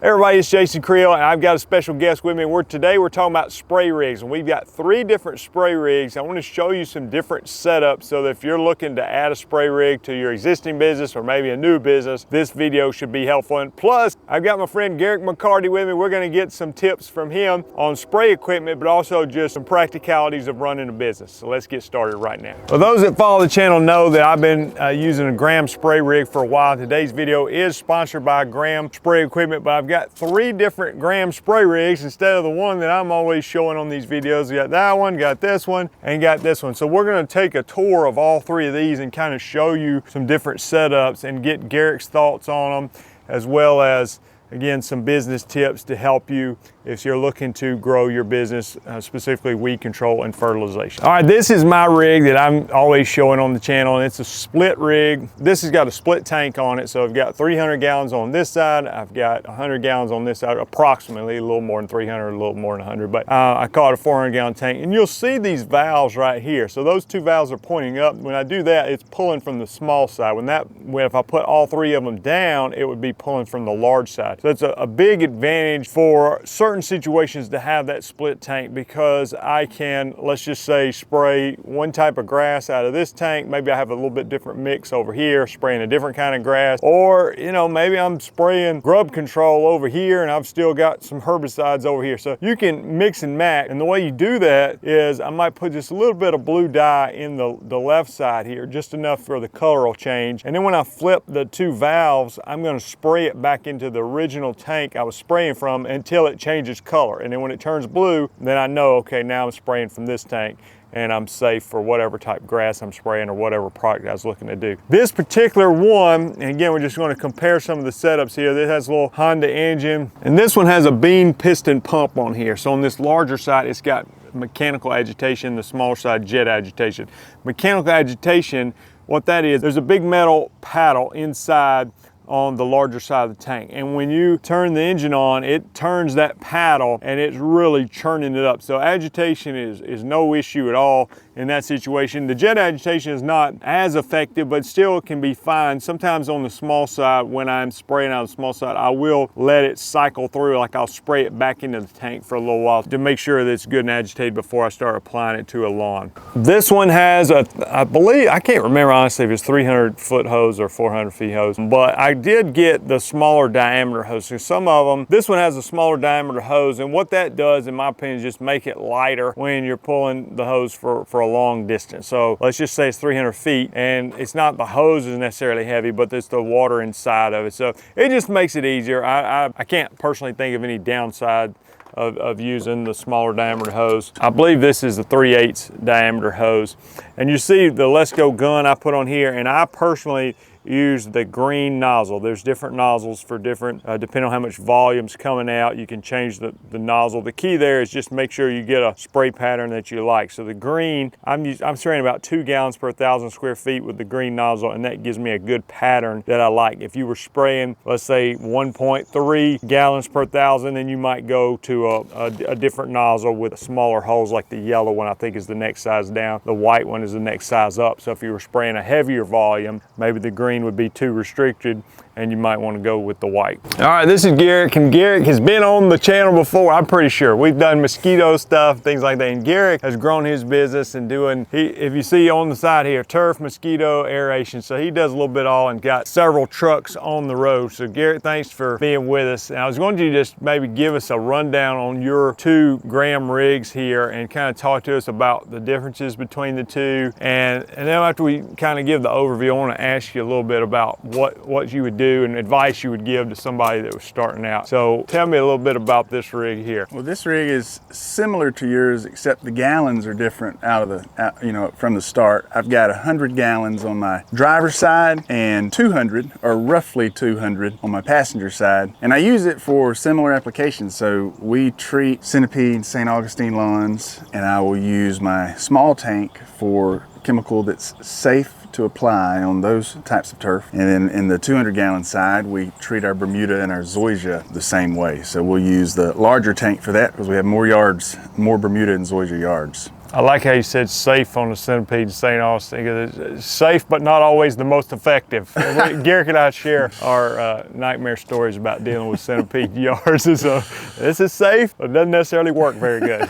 Everybody, it's Jason Creel, and I've got a special guest with me. Today we're talking about spray rigs, and we've got 3 different spray rigs. I want to show you some different setups so that if you're looking to add a spray rig to your existing business or maybe a new business, this video should be helpful. And plus, I've got my friend Garrett McCarty with me. We're going to get some tips from him on spray equipment, but also just some practicalities of running a business. So let's get started right now. Well, those that follow the channel know that I've been using a Graham spray rig for a while. Today's video is sponsored by Graham Spray Equipment, but I've got 3 different Graham spray rigs instead of the one that I'm always showing on these videos. We got that one, got this one, and got this one. So we're going to take a tour of all 3 of these and kind of show you some different setups and get Garrett's thoughts on them, as well as again some business tips to help you if you're looking to grow your business, specifically weed control and fertilization. All right, this is my rig that I'm always showing on the channel, and it's a split rig. This has got a split tank on it, so I've got 300 gallons on this side, I've got 100 gallons on this side, approximately a little more than 300, a little more than 100, but I call it a 400 gallon tank. And you'll see these valves right here. So those 2 valves are pointing up. When I do that, it's pulling from the small side. If I put all 3 of them down, it would be pulling from the large side. So it's a big advantage for certain situations to have that split tank, because I can, let's just say, spray one type of grass out of this tank. Maybe I have a little bit different mix over here, spraying a different kind of grass, or maybe I'm spraying grub control over here and I've still got some herbicides over here. So you can mix and match, and the way you do that is I might put just a little bit of blue dye in the left side here, just enough for the color will change, and then when I flip the 2 valves, I'm going to spray it back into the original tank I was spraying from until it changes color. And then when it turns blue, then I know, okay, now I'm spraying from this tank and I'm safe for whatever type of grass I'm spraying or whatever product I was looking to do. This particular one, and again, we're just going to compare some of the setups here. This has a little Honda engine, and this one has a bean piston pump on here. So on this larger side, it's got mechanical agitation, the smaller side, jet agitation. Mechanical agitation, what that is, there's a big metal paddle inside on the larger side of the tank, and when you turn the engine on, it turns that paddle and it's really churning it up. So agitation is no issue at all in that situation. The jet agitation is not as effective, but still can be fine. Sometimes on the small side, when I'm spraying out the small side, I will let it cycle through, like I'll spray it back into the tank for a little while to make sure that it's good and agitated before I start applying it to a lawn. This one has I believe, I can't remember honestly if it's 300-foot hose or 400-foot hose, but I did get the smaller diameter hose. So some of them, this one has a smaller diameter hose, and what that does, in my opinion, is just make it lighter when you're pulling the hose for a long distance. So let's just say it's 300 feet, and it's not the hose is necessarily heavy, but it's the water inside of it. So it just makes it easier. I can't personally think of any downside of using the smaller diameter hose. I believe this is a 3/8 diameter hose. And you see the Let's Go gun I put on here, and I personally use the green nozzle. There's different nozzles for different, depending on how much volume's coming out, you can change the nozzle. The key there is just make sure you get a spray pattern that you like. So the green, I'm spraying about 2 gallons per 1,000 square feet with the green nozzle, and that gives me a good pattern that I like. If you were spraying, let's say 1.3 gallons per 1,000, then you might go to a different nozzle with smaller holes, like the yellow one I think is the next size down. The white one is the next size up. So if you were spraying a heavier volume, maybe the green would be too restricted and you might want to go with the white. All right, this is Garrett, and Garrett has been on the channel before, I'm pretty sure. We've done mosquito stuff, things like that, and Garrett has grown his business and doing, if you see on the side here, turf, mosquito, aeration, so he does a little bit all and got several trucks on the road. So Garrett, thanks for being with us. And I was going to just maybe give us a rundown on your 2 Graham rigs here and kind of talk to us about the differences between the 2. And then after we kind of give the overview, I want to ask you a little bit about what you would do and advice you would give to somebody that was starting out. So tell me a little bit about this rig here. Well, this rig is similar to yours, except the gallons are different from the start. I've got 100 gallons on my driver's side and 200, or roughly 200, on my passenger side. And I use it for similar applications. So we treat centipede and St. Augustine lawns, and I will use my small tank for chemical that's safe to apply on those types of turf. And then in the 200 gallon side, we treat our Bermuda and our Zoysia the same way. So we'll use the larger tank for that because we have more yards, more Bermuda and Zoysia yards. I like how you said safe on the Centipede in St. Augustine. It's safe, but not always the most effective. Garrick and I share our nightmare stories about dealing with centipede yards. So this is safe, but doesn't necessarily work very good.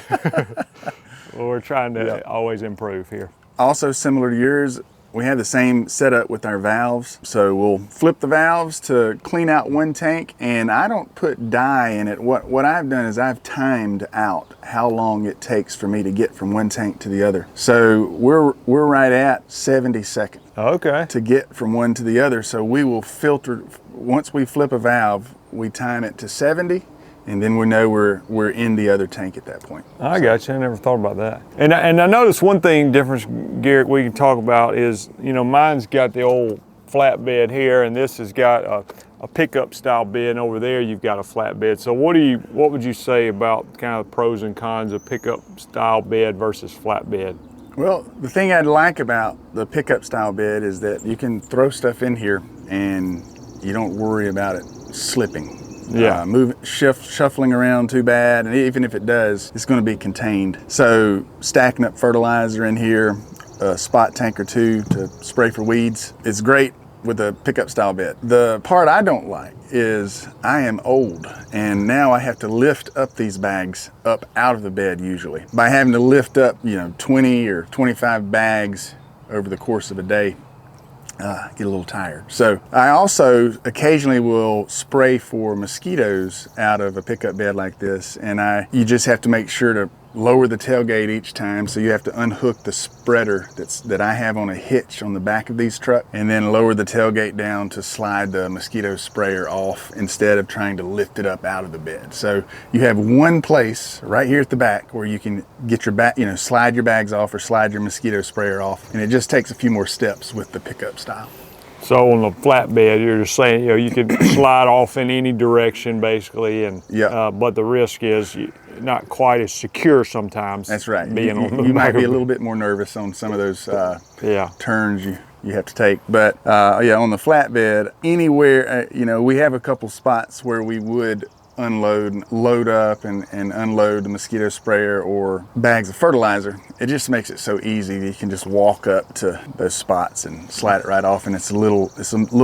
Well, we're trying to always improve here. Also similar to yours, we have the same setup with our valves. So we'll flip the valves to clean out one tank, and I don't put dye in it. What I've done is I've timed out how long it takes for me to get from one tank to the other. So we're right at 70 seconds. Okay. To get from one to the other. So we will filter, once we flip a valve, we time it to 70. And then we know we're in the other tank at that point. I got you. I never thought about that. And I noticed one thing difference, Garrick, we can talk about is, you know, mine's got the old flatbed here, and this has got a pickup style bed, and over there you've got a flatbed. So what would you say about kind of the pros and cons of pickup style bed versus flatbed? Well, the thing I'd like about the pickup style bed is that you can throw stuff in here and you don't worry about it slipping. Yeah, shuffling around too bad, and even if it does, it's going to be contained. So stacking up fertilizer in here, a spot tank or two to spray for weeds, is great with a pickup style bed. The part I don't like is I am old, and now I have to lift up these bags up out of the bed usually. By having to lift up, 20 or 25 bags over the course of a day, get a little tired. So I also occasionally will spray for mosquitoes out of a pickup bed like this, and you just have to make sure to lower the tailgate each time. So you have to unhook the spreader that I have on a hitch on the back of these trucks, and then lower the tailgate down to slide the mosquito sprayer off instead of trying to lift it up out of the bed. So you have one place right here at the back where you can get your slide your bags off or slide your mosquito sprayer off, and it just takes a few more steps with the pickup style. So on the flatbed, you're just saying, you can slide off in any direction basically, and but the risk is not quite as secure sometimes. That's right. You might be a little bit more nervous on some of those turns you have to take. But on the flatbed, anywhere, we have a couple spots where we would load up and unload the mosquito sprayer or bags of fertilizer. It just makes it so easy. You can just walk up to those spots and slide it right off, and it's a little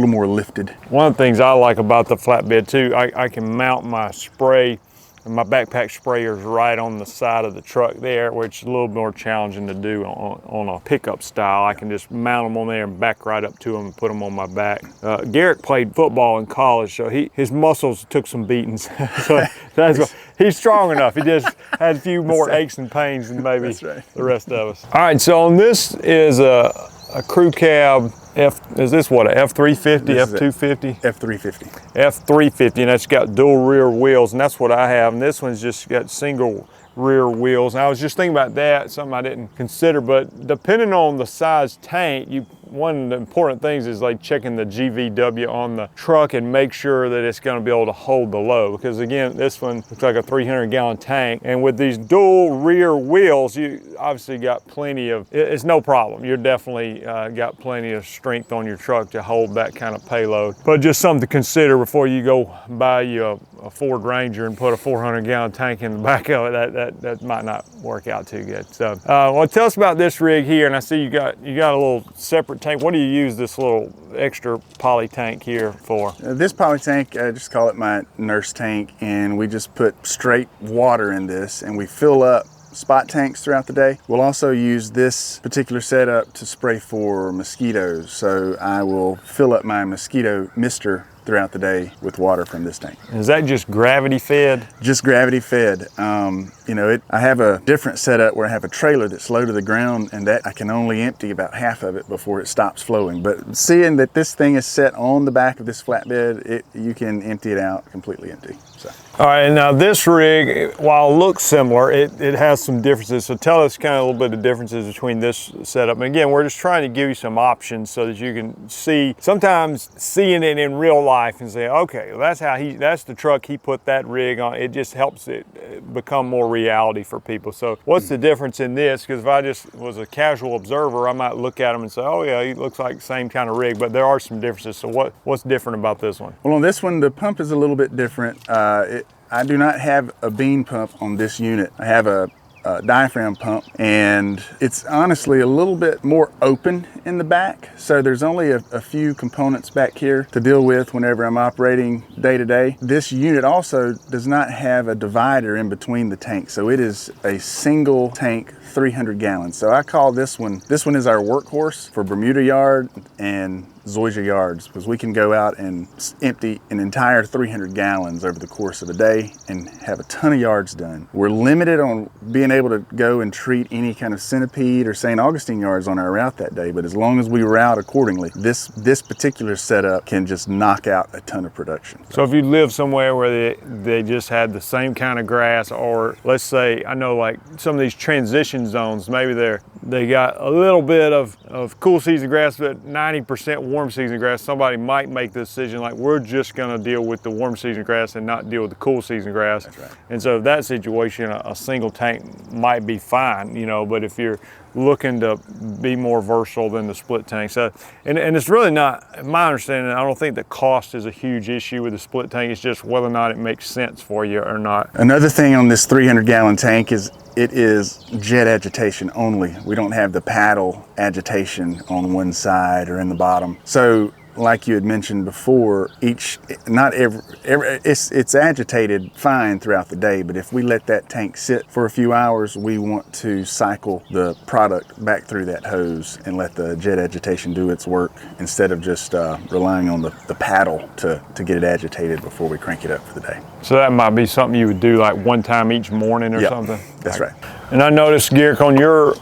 more lifted. One of the things I like about the flatbed too, I can mount my spray, and my backpack sprayer's right on the side of the truck there, which is a little more challenging to do on a pickup style. I can just mount them on there and back right up to them and put them on my back. Garrick played football in college, so his muscles took some beatings. So he's strong enough. He just had a few more aches and pains than maybe the rest of us. All right, so on this is a crew cab is this what, a F350, F250? F350. F350, and that's got dual rear wheels, and that's what I have. And this one's just got single rear wheels. And I was just thinking about that, something I didn't consider, but depending on the size tank, one of the important things is like checking the GVW on the truck and make sure that it's going to be able to hold the load. Because again, this one looks like a 300-gallon tank, and with these dual rear wheels, you obviously got plenty of, it's no problem. You're definitely got plenty of strength on your truck to hold that kind of payload. But just something to consider before you go buy you a Ford Ranger and put a 400-gallon tank in the back of it. That might not work out too good. So, well, tell us about this rig here. And I see you got a little separate tank. What do you use this little extra poly tank here for? This poly tank, I just call it my nurse tank, and we just put straight water in this, and we fill up spot tanks throughout the day. We'll also use this particular setup to spray for mosquitoes. So I will fill up my mosquito mister throughout the day with water from this tank. Is that just gravity fed? Just gravity fed. I have a different setup where I have a trailer that's low to the ground, and that I can only empty about half of it before it stops flowing. But seeing that this thing is set on the back of this flatbed, you can empty it out completely empty. So. All right, and now this rig, while it looks similar, it has some differences. So tell us kind of a little bit of differences between this setup. And again, we're just trying to give you some options so that you can see, sometimes seeing it in real life and say, okay, well, that's the truck he put that rig on. It just helps it become more reality for people. So what's the difference in this? Because if I just was a casual observer, I might look at him and say, oh yeah, he looks like the same kind of rig, but there are some differences. So what's different about this one? Well, on this one, the pump is a little bit different. I do not have a bean pump on this unit. I have a diaphragm pump, and it's honestly a little bit more open in the back. So there's only a few components back here to deal with whenever I'm operating day to day. This unit also does not have a divider in between the tanks. So it is a single tank, 300 gallons. So I call this one is our workhorse for Bermuda yard and zoysia yards, because we can go out and empty an entire 300 gallons over the course of a day and have a ton of yards done. We're limited on being able to go and treat any kind of centipede or St. Augustine yards on our route that day, but as long as we route accordingly, this particular setup can just knock out a ton of production. So if you live somewhere where they just had the same kind of grass, or let's say, I know like some of these transition zones, maybe they got a little bit of cool season grass, but 90% warm season grass, somebody might make the decision like, we're just gonna deal with the warm season grass and not deal with the cool season grass. That's right. And so that situation, a single tank might be fine, you know, but if you're looking to be more versatile than the split tank. So, and it's really not, in my understanding, I don't think the cost is a huge issue with the split tank. It's just whether or not it makes sense for you or not. Another thing on this 300 gallon tank is it is jet agitation only. We don't have the paddle agitation on one side or in the bottom. So like you had mentioned before, it's agitated fine throughout the day, but if we let that tank sit for a few hours, we want to cycle the product back through that hose and let the jet agitation do its work instead of just relying on the paddle to get it agitated before we crank it up for the day. So that might be something you would do like one time each morning or something? That's right. And I noticed, Garrick, on your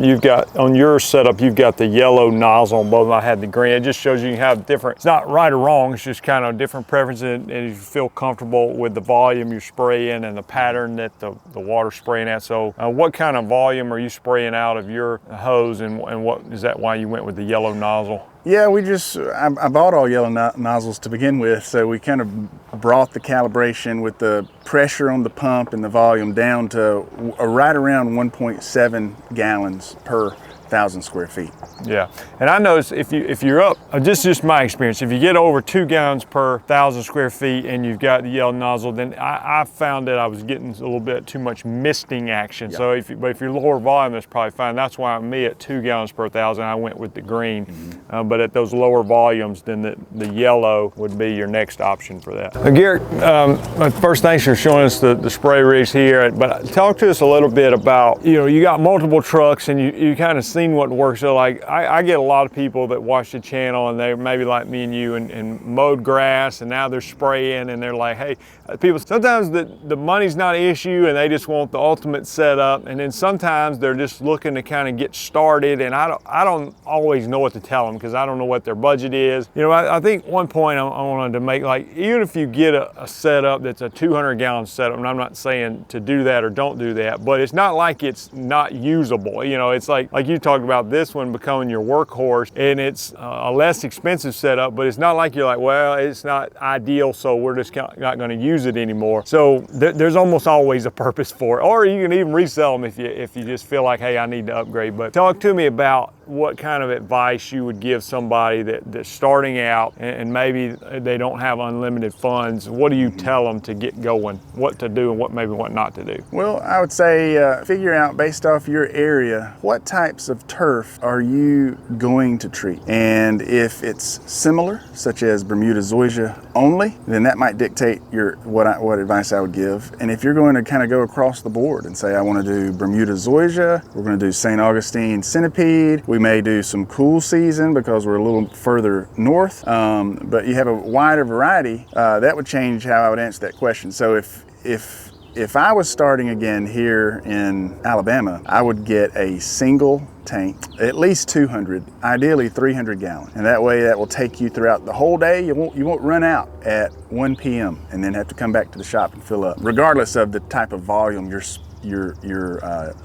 you've got on your setup, you've got the yellow nozzle on both. I had the green. It just shows you can have different, it's not right or wrong, it's just kind of different preferences, and you feel comfortable with the volume you're spraying and the pattern that the water's spraying at. So what kind of volume are you spraying out of your hose, and what is that why you went with the yellow nozzle? Yeah, I bought all yellow nozzles to begin with, so we kind of brought the calibration with the pressure on the pump and the volume down to right around 1.7 gallons per 1,000 square feet. Yeah, and I noticed if you're up, just my experience, if you get over 2 gallons per 1,000 square feet and you've got the yellow nozzle, then I found that I was getting a little bit too much misting action. Yep. So if you're lower volume, that's probably fine. That's why me at 2 gallons per 1,000, I went with the green. Mm-hmm. But at those lower volumes, then the yellow would be your next option for that. Garrick, first, thanks for showing us the spray rigs here. But talk to us a little bit about, you got multiple trucks and you kind of seen what works. So like I get a lot of people that watch the channel and they're maybe like me and you and mowed grass, and now they're spraying and they're like, hey, people, sometimes the money's not an issue and they just want the ultimate setup, and then sometimes they're just looking to kind of get started, and I don't always know what to tell them because I don't know what their budget is. I think one point I wanted to make, like, even if you get a setup that's a 200 gallon setup, and I'm not saying to do that or don't do that, but it's not like it's not usable. It's like you talked about this one becoming your workhorse, and it's a less expensive setup, but it's not like you're like, well, it's not ideal, so we're just not going to use it anymore. So there's almost always a purpose for it, or you can even resell them if you just feel like, hey, I need to upgrade. But talk to me about what kind of advice you would give somebody that's starting out and maybe they don't have unlimited funds. What do you tell them to get going, what to do and what not to do? Well, I would say figure out, based off your area, what types of turf are you going to treat? And if it's similar, such as Bermuda zoysia only, then that might dictate what advice I would give. And if you're going to kind of go across the board and say, I want to do Bermuda zoysia, we're going to do St. Augustine centipede, we may do some cool season because we're a little further north, but you have a wider variety, that would change how I would answer that question. So if I was starting again here in Alabama, I would get a single tank, at least 200, ideally 300 gallon. And that way that will take you throughout the whole day. You won't run out at 1 p.m. and then have to come back to the shop and fill up, regardless of the type of volume you're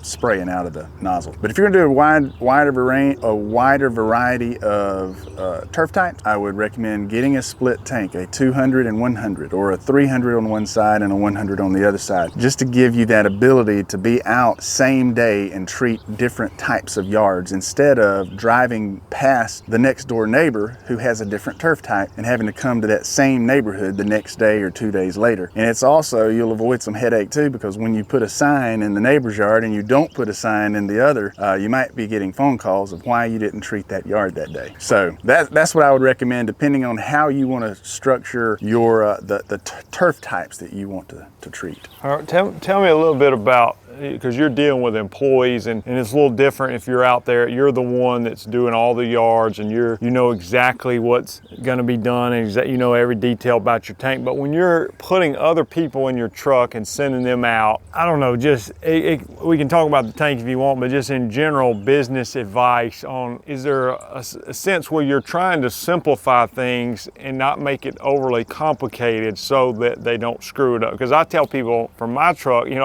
spraying out of the nozzle. But if you're gonna do a wider variety of turf types, I would recommend getting a split tank, a 200 and 100, or a 300 on one side and a 100 on the other side, just to give you that ability to be out same day and treat different types of yards instead of driving past the next door neighbor who has a different turf type and having to come to that same neighborhood the next day or 2 days later. And it's also, you'll avoid some headache too, because when you put a sign sign in the neighbor's yard and you don't put a sign in the other, you might be getting phone calls of why you didn't treat that yard that day. So that's what I would recommend, depending on how you want to structure your the turf types that you want to treat. All right, tell me a little bit about, because you're dealing with employees, and it's a little different if you're out there. You're the one that's doing all the yards, and you know exactly what's going to be done, and you know every detail about your tank. But when you're putting other people in your truck and sending them out, I don't know, just we can talk about the tank if you want, but just in general business advice on, is there a sense where you're trying to simplify things and not make it overly complicated so that they don't screw it up? Because I tell people from my truck, you know,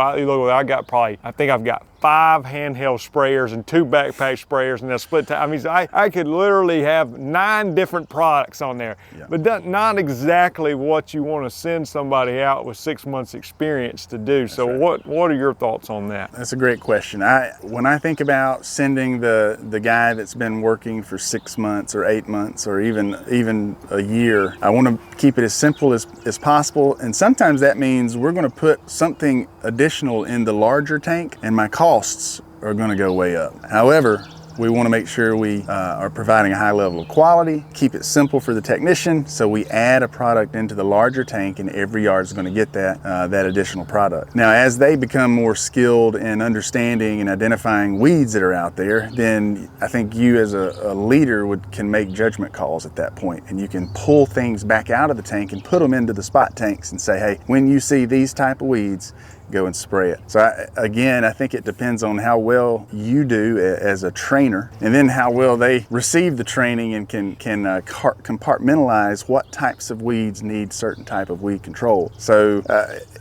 I think I've got 5 handheld sprayers and 2 backpack sprayers and a split tank. I mean, I could literally have 9 different products on there, yeah. But that's not exactly what you want to send somebody out with 6 months experience to do. That's so right. What are your thoughts on that? That's a great question. When I think about sending the guy that's been working for 6 months or 8 months or even a year, I want to keep it as simple as possible. And sometimes that means we're going to put something additional in the larger tank, and my costs are going to go way up. However, we want to make sure we are providing a high level of quality, keep it simple for the technician, so we add a product into the larger tank and every yard is going to get that additional product. Now, as they become more skilled in understanding and identifying weeds that are out there, then I think you as a leader can make judgment calls at that point, and you can pull things back out of the tank and put them into the spot tanks and say, hey, when you see these type of weeds, go and spray it. So I think it depends on how well you do as a trainer, and then how well they receive the training and can compartmentalize what types of weeds need certain type of weed control. So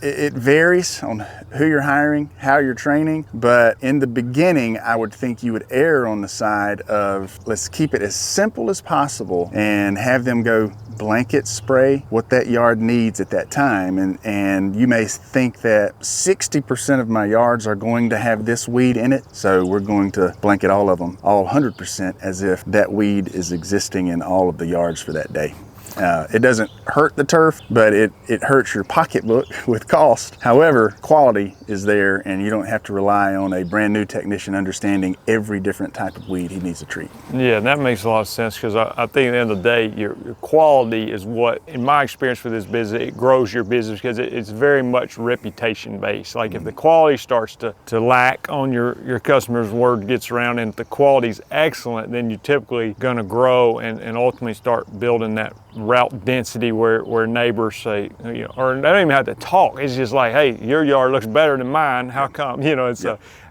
it varies on who you're hiring, how you're training, but in the beginning, I would think you would err on the side of, let's keep it as simple as possible and have them go blanket spray what that yard needs at that time. And you may think that 60% of my yards are going to have this weed in it, so we're going to blanket all of them, all 100%, as if that weed is existing in all of the yards for that day. It doesn't hurt the turf, but it hurts your pocketbook with cost. However, quality is there, and you don't have to rely on a brand new technician understanding every different type of weed he needs to treat. Yeah, that makes a lot of sense, because I think at the end of the day, your quality is what, in my experience with this business, it grows your business, because it's very much reputation based. Like if the quality starts to lack on your customer's, word gets around, and if the quality's excellent, then you're typically going to grow and ultimately start building that route density where neighbors say, you know, or they don't even have to talk. It's just like, hey, your yard looks better than mine. How come? You know, it's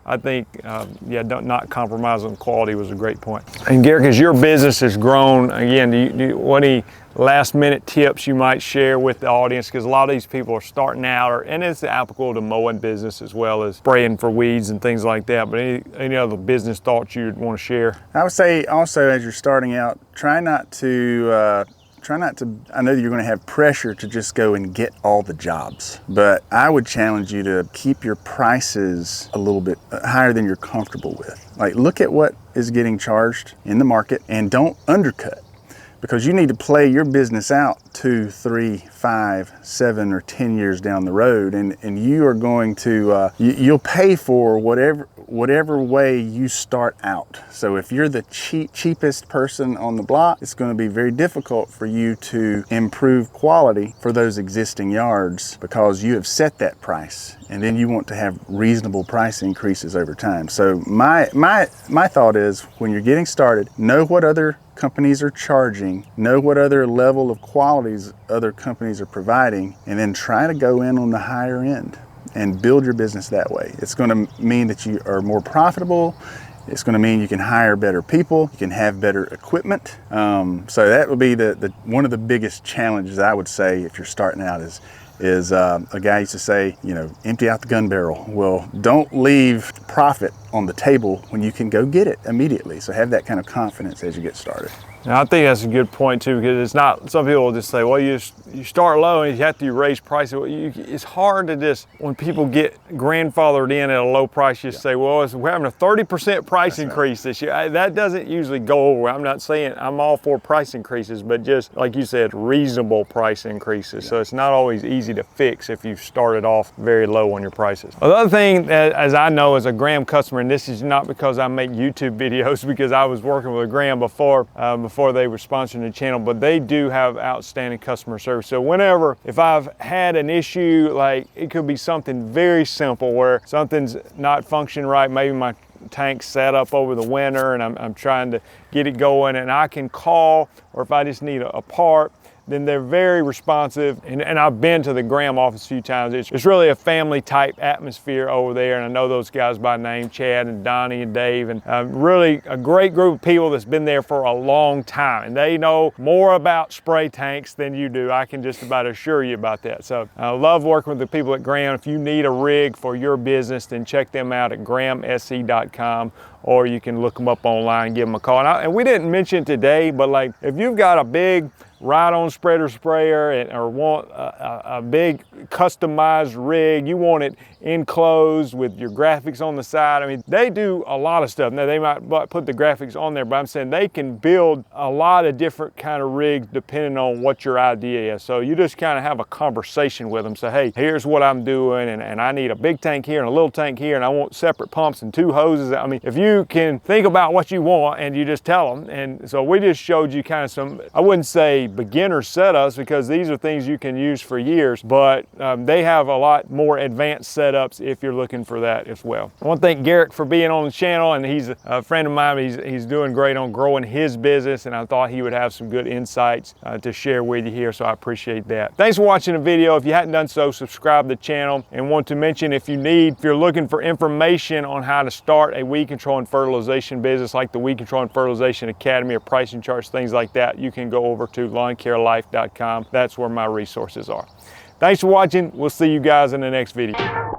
I think, not compromise on quality was a great point. And Garrett, as your business has grown, again, what any last minute tips you might share with the audience? Because a lot of these people are starting out, and it's applicable to mowing business as well as spraying for weeds and things like that. But any other business thoughts you'd want to share? I would say also, as you're starting out, try not to, I know you're going to have pressure to just go and get all the jobs, but I would challenge you to keep your prices a little bit higher than you're comfortable with. Like, look at what is getting charged in the market and don't undercut, because you need to play your business out 2, 3, 5, 7, or 10 years down the road, and you are going to you'll pay for whatever way you start out. So if you're the cheapest person on the block, it's going to be very difficult for you to improve quality for those existing yards, because you have set that price, and then you want to have reasonable price increases over time. So my thought is, when you're getting started, know what other companies are charging, know what other level of qualities other companies are providing, and then try to go in on the higher end and build your business that way. It's going to mean that you are more profitable. It's going to mean you can hire better people, you can have better equipment. So that would be the one of the biggest challenges, I would say, if you're starting out, is a guy used to say, you know, empty out the gun barrel. Well, don't leave profit on the table when you can go get it immediately. So have that kind of confidence as you get started. And I think that's a good point too, because it's not, some people will just say, well, you start low and you have to raise prices. It's hard to just, when people get grandfathered in at a low price, just say, well, we're having a 30% price increase this year. That doesn't usually go over. I'm not saying I'm all for price increases, but just like you said, reasonable price increases. So it's not always easy to fix if you started off very low on your prices. Another thing, as I know as a Graham customer, and this is not because I make YouTube videos, because I was working with Graham before they were sponsoring the channel, but they do have outstanding customer service. So whenever, if I've had an issue, like it could be something very simple where something's not functioning right, maybe my tank sat up over the winter and I'm trying to get it going, and I can call, or if I just need a part, then they're very responsive. And I've been to the Graham office a few times. It's really a family type atmosphere over there, and I know those guys by name, Chad and Donnie and Dave, and really a great group of people that's been there for a long time, and they know more about spray tanks than you do. I can just about assure you about that. So I love working with the people at Graham. If you need a rig for your business, then check them out at grahamse.com, or you can look them up online and give them a call. And we didn't mention today, but like if you've got a big ride-on spreader sprayer or want a big customized rig, you want it enclosed with your graphics on the side. I mean, they do a lot of stuff. Now, they might put the graphics on there, but I'm saying they can build a lot of different kind of rigs depending on what your idea is. So you just kind of have a conversation with them. Say, hey, here's what I'm doing, and I need a big tank here and a little tank here, and I want separate pumps and 2 hoses. I mean, if you can think about what you want and you just tell them. And so we just showed you kind of some, I wouldn't say beginner setups, because these are things you can use for years, but they have a lot more advanced setups if you're looking for that as well. I want to thank Garrett for being on the channel, and he's a friend of mine. He's doing great on growing his business, and I thought he would have some good insights to share with you here, so I appreciate that. Thanks for watching the video. If you hadn't done so, subscribe to the channel, and want to mention, if you're looking for information on how to start a weed control and fertilization business, like the Weed Control and Fertilization Academy or pricing charts, things like that, you can go over to lawncarelife.com. That's where my resources are. Thanks for watching. We'll see you guys in the next video.